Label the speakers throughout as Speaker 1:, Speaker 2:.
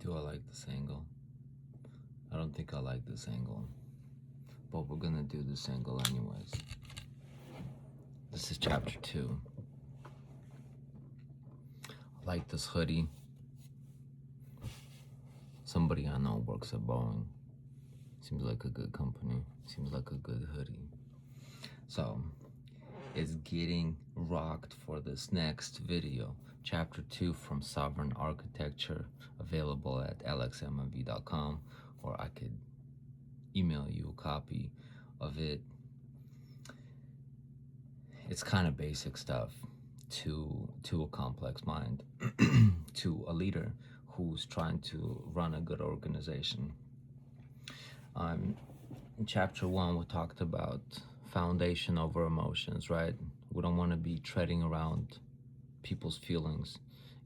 Speaker 1: Do I like this angle? I don't think I like this angle, but we're gonna do this angle anyways. This is chapter 2. I like this hoodie. Somebody I know works at Boeing. Seems like a good company. Seems like a good hoodie. So, it's getting rocked for this next video. Chapter 2 from Sovereign Architecture, available at LXMNV.com, or I could email you a copy of it. It's kind of basic stuff to a complex mind, to a leader who's trying to run a good organization. In chapter 1, we talked about foundation over emotions, right? We don't want to be treading around people's feelings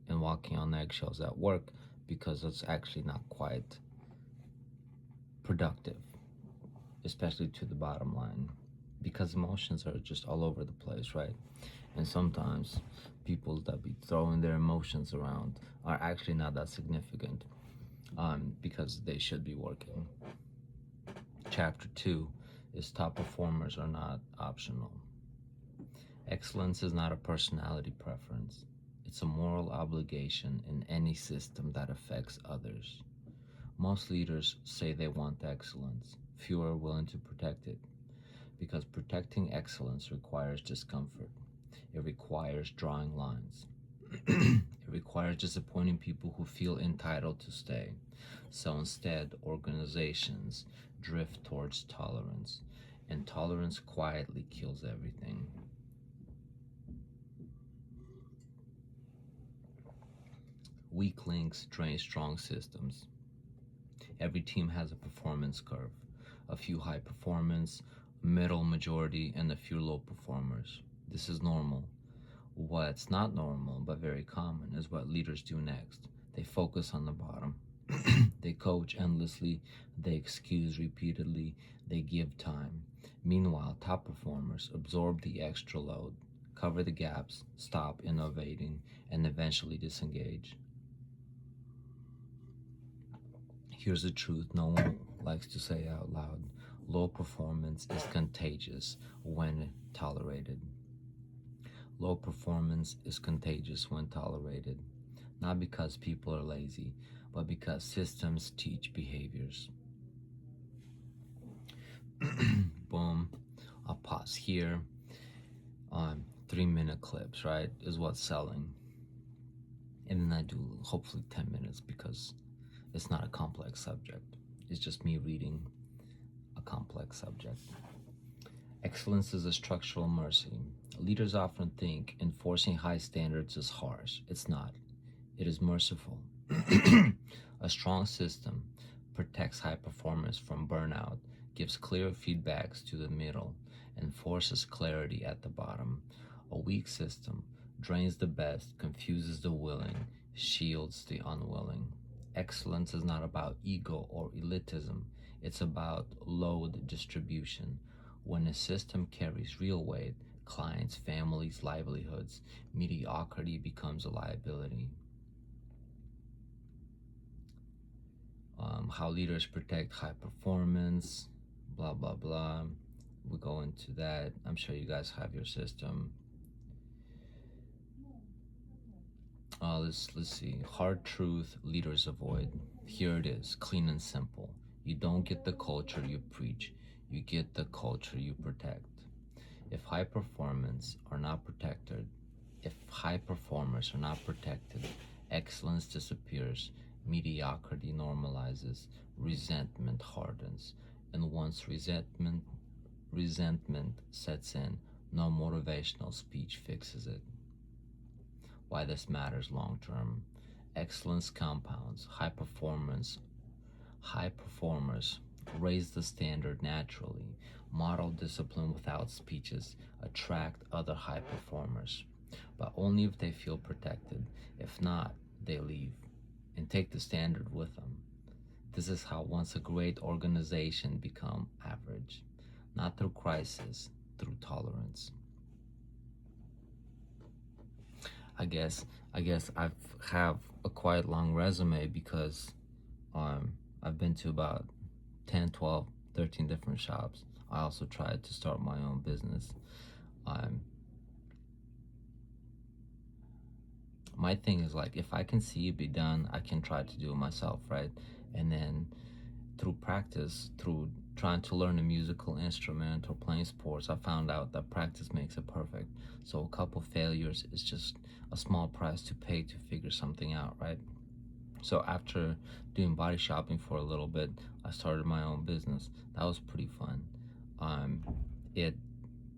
Speaker 1: and walking on eggshells at work, because it's actually not quite productive, especially to the bottom line, because emotions are just all over the place, right? And sometimes people that be throwing their emotions around are actually not that significant, because they should be working. Chapter 2 is top performers are not optional. Excellence is not a personality preference. It's a moral obligation in any system that affects others. Most leaders say they want excellence. Few are willing to protect it, because protecting excellence requires discomfort. It requires drawing lines. It requires disappointing people who feel entitled to stay. So instead, organizations drift towards tolerance, and tolerance quietly kills everything. Weak links drain strong systems. Every team has a performance curve, a few high performance, middle majority, and a few low performers. This is normal. What's not normal, but very common, is what leaders do next. They focus on the bottom. They coach endlessly, they excuse repeatedly, they give time. Meanwhile, top performers absorb the extra load, cover the gaps, stop innovating, and eventually disengage. Here's the truth no one likes to say out loud. Low performance is contagious when tolerated. Low performance is contagious when tolerated. Not because people are lazy, but because systems teach behaviors. Boom. I'll pause here. 3-minute clips, right, is what's selling. And then I do hopefully 10 minutes, because it's not a complex subject. It's just me reading a complex subject. Excellence is a structural mercy. Leaders often think enforcing high standards is harsh. It's not. It is merciful. A strong system protects high performance from burnout, gives clear feedbacks to the middle, and forces clarity at the bottom. A weak system drains the best, confuses the willing, shields the unwilling. Excellence is not about ego or elitism. It's about load distribution. When a system carries real weight, clients, families, livelihoods, mediocrity becomes a liability. How leaders protect high performance, blah, blah, blah. We'll go into that. I'm sure you guys have your system. Let's see. Hard truth leaders avoid. Here it is, clean and simple. You don't get the culture you preach. You get the culture you protect. If high performers are not protected, excellence disappears, mediocrity normalizes, resentment hardens, and once resentment sets in, no motivational speech fixes it. Why this matters long term. Excellence compounds. High performers raise the standard naturally, model discipline without speeches, attract other high performers, but only if they feel protected. If not, they leave and take the standard with them. This is how once a great organization become average, not through crisis, through tolerance. I guess I have a quite long resume, because I've been to about 10, 12, 13 different shops. I also tried to start my own business. Um, my thing is like, if I can see it be done, I can try to do it myself, right? And then through practice, through trying to learn a musical instrument or playing sports, I found out that practice makes it perfect. So a couple failures is just a small price to pay to figure something out, right? So after doing body shopping for a little bit, I started my own business. That was pretty fun. Um, it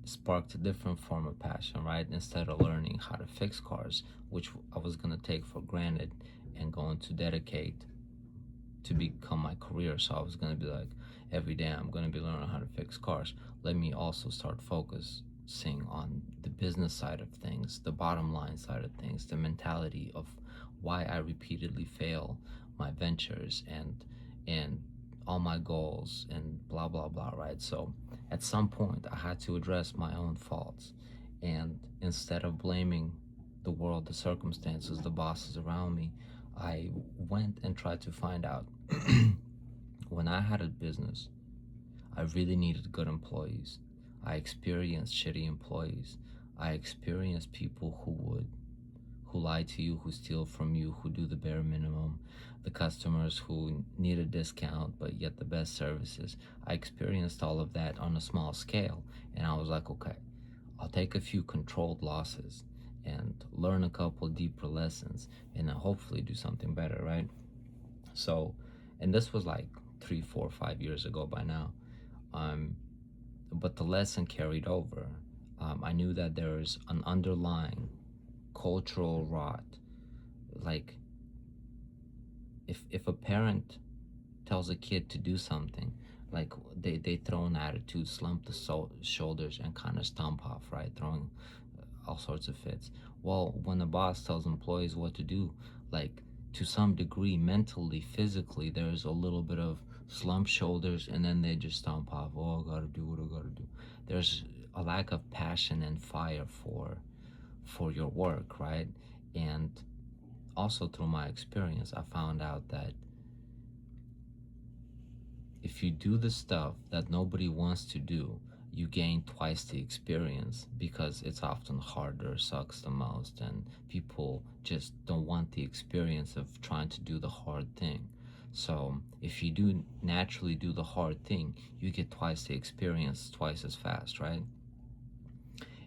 Speaker 1: sparked a different form of passion, right? Instead of learning how to fix cars, which I was gonna take for granted and going to dedicate to become my career. So I was gonna be like, every day I'm gonna be learning how to fix cars. Let me also start focusing on the business side of things, the bottom line side of things, the mentality of why I repeatedly fail my ventures and all my goals and blah blah blah, right? So at some point I had to address my own faults, and instead of blaming the world, the circumstances, the bosses around me, I went and tried to find out. When I had a business, I really needed good employees. I experienced shitty employees. I experienced people who lie to you, who steal from you, who do the bare minimum, the customers who need a discount but yet the best services. I experienced all of that on a small scale, and I was like, okay, I'll take a few controlled losses and learn a couple deeper lessons and then hopefully do something better, right? So, and this was like 3, 4, 5 years ago by now. Um, but the lesson carried over. I knew that there's an underlying cultural rot. Like, if a parent tells a kid to do something, like they throw an attitude, slump the shoulders, and kind of stomp off, right? Throwing all sorts of fits. Well, when the boss tells employees what to do, like to some degree, mentally, physically, there's a little bit of slump shoulders, and then they just stomp off. Oh, I gotta do what I gotta do. There's a lack of passion and fire for your work, right? And also through my experience, I found out that if you do the stuff that nobody wants to do, you gain twice the experience because it's often harder, sucks the most, and people just don't want the experience of trying to do the hard thing. So if you do naturally do the hard thing, you get twice the experience, twice as fast, right?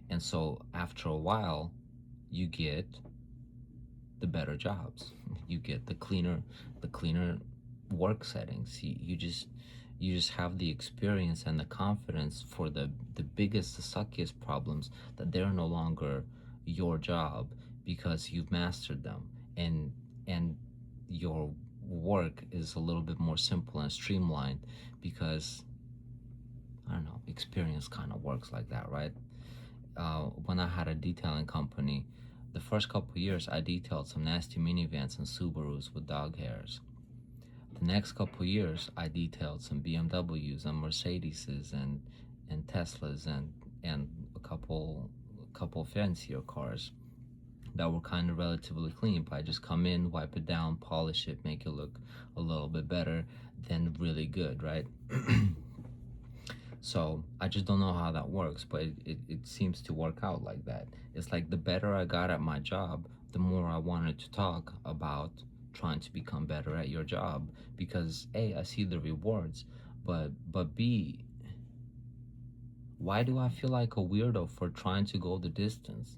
Speaker 1: And so after a while, you get the better jobs. You get the cleaner work settings. You just have the experience and the confidence for the biggest, the suckiest problems, that they're no longer your job because you've mastered them, and your work is a little bit more simple and streamlined because I don't know, experience kind of works like that, right? When I had a detailing company, the first couple years I detailed some nasty minivans and Subarus with dog hairs. The next couple years I detailed some BMWs and Mercedeses and Teslas and a couple fancier cars that were kind of relatively clean. But I just come in, wipe it down, polish it, make it look a little bit better than really good, right? So I just don't know how that works, but it seems to work out like that. It's like the better I got at my job, the more I wanted to talk about trying to become better at your job because A, I see the rewards, but B, why do I feel like a weirdo for trying to go the distance?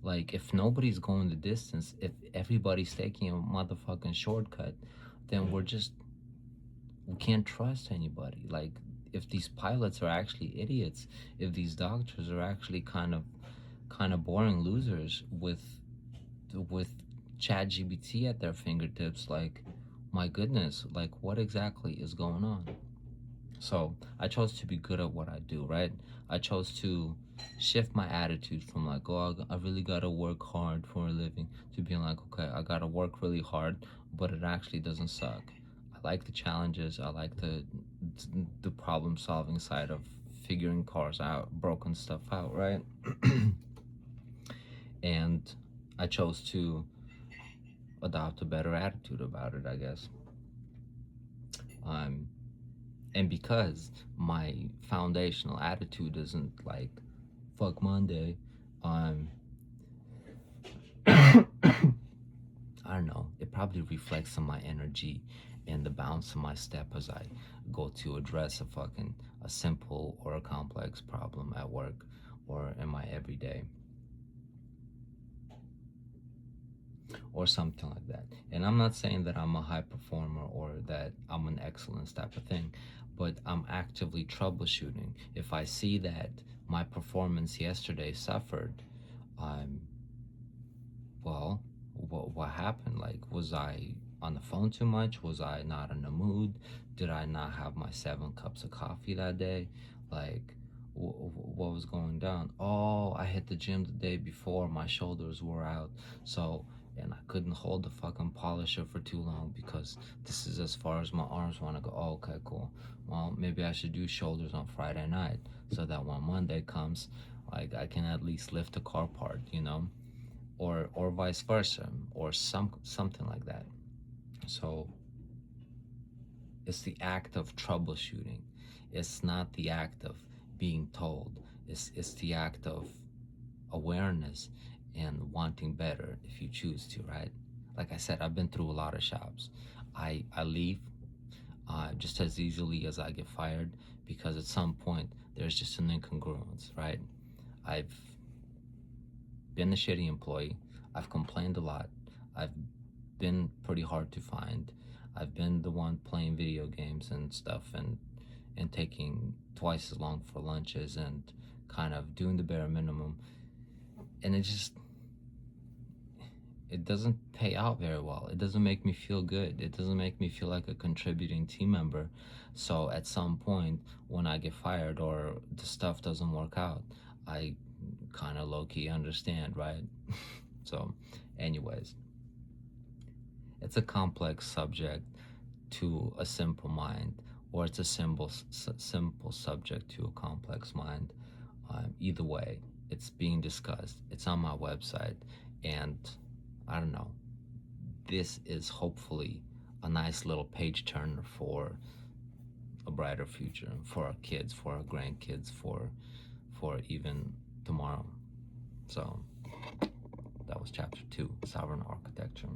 Speaker 1: Like if nobody's going the distance, if everybody's taking a motherfucking shortcut, then we can't trust anybody. Like if these pilots are actually idiots, if these doctors are actually kind of boring losers with chat GBT at their fingertips, like my goodness, like what exactly is going on? So I chose to be good at what I do, right? I chose to shift my attitude from like, oh, I really gotta work hard for a living, to being like, okay, I gotta work really hard, but it actually doesn't suck. I like the challenges. I like the problem solving side of figuring cars out, broken stuff out, right? And I chose to adopt a better attitude about it, I guess. Um, and because my foundational attitude isn't like fuck Monday, um, I don't know, it probably reflects on my energy and the bounce of my step as I go to address a simple or a complex problem at work or in my everyday or something like that. And I'm not saying that I'm a high performer or that I'm an excellence type of thing, but I'm actively troubleshooting. If I see that my performance yesterday suffered, um, well, what happened? Like, was I on the phone too much? Was I not in the mood? Did I not have my 7 cups of coffee that day? Like, what was going down? Oh, I hit the gym the day before. My shoulders were out. So, and I couldn't hold the fucking polisher for too long because this is as far as my arms want to go. Oh, okay, cool. Well, maybe I should do shoulders on Friday night so that when Monday comes, like, I can at least lift a car part, you know? Or vice versa, or something like that. So it's the act of troubleshooting. It's not the act of being told. It's the act of awareness and wanting better if you choose to, right? Like I said, I've been through a lot of shops. I leave just as easily as I get fired because at some point there's just an incongruence, right? I've been a shitty employee. I've complained a lot. I've been pretty hard to find. I've been the one playing video games and stuff and taking twice as long for lunches and kind of doing the bare minimum. And it doesn't pay out very well. It doesn't make me feel good. It doesn't make me feel like a contributing team member. So at some point when I get fired or the stuff doesn't work out, I kind of low-key understand, right? So anyways, it's a complex subject to a simple mind, or it's a simple subject to a complex mind. Either way, it's being discussed. It's on my website, and I don't know. This is hopefully a nice little page turner for a brighter future for our kids, for our grandkids, for even tomorrow. So that was chapter 2, Sovereign Architecture.